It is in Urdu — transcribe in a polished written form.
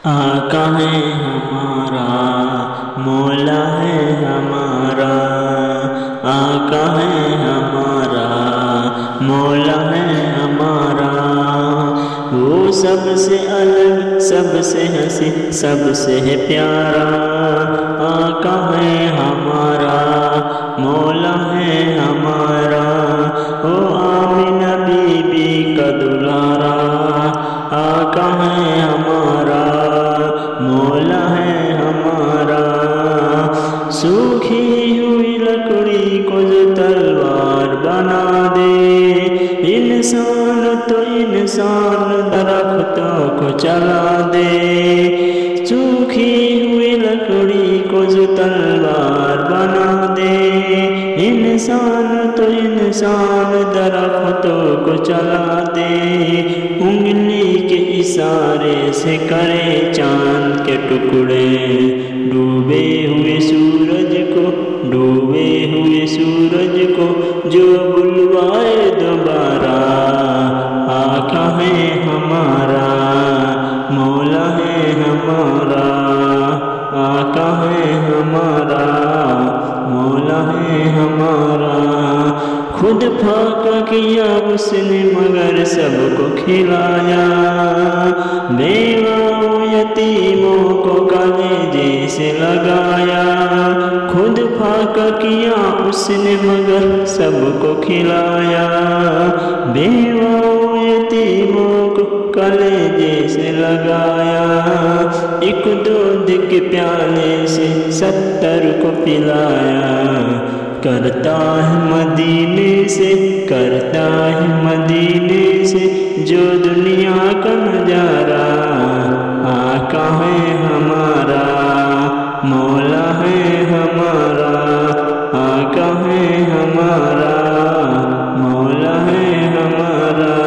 آقا ہے ہمارا، مولا ہے ہمارا، آقا ہے ہمارا، مولا ہے ہمارا، وہ سب سے الگ، سب سے ہنسی، سب سے ہے پیارا، آقا ہے ہمارا، مولا ہے ہمارا، وہ آمنہ بی بی کا دلارا، آقا ہے ہمارا، مولا ہے ہمارا، سوکھی ہوئی لکڑی کو جو تلوار بنا دے، انسان تو انسان درختوں کو چلا دے، سوکھی ہوئی لکڑی کو جو تلوار بنا دے، انسان تو انسان درختوں کو چلا دے، انگلی کے اشارے سے کرے چاند کے ٹکڑے، ڈوبے ہوئے سورج کو، ڈوبے ہوئے سورج کو جو بلوائے دوبارہ، آقا ہے ہمارا، مولا ہے ہمارا، آقا ہے ہمارا، مولا ہے ہمارا، خود پھاقا کیا اس نے مگر سب کو کھلایا، بیواؤں یتیموں کو کلیجے سے لگایا، خود پھاقا کیا اس نے مگر سب کو کھلایا، بیواؤں یتیموں کو کلیجے سے لگایا، ایک دودھ کے پیالے سے 70 کو پلایا، کرتا ہے مدینے سے، کرتا ہے مدینے سے جو دنیا کا نظارہ،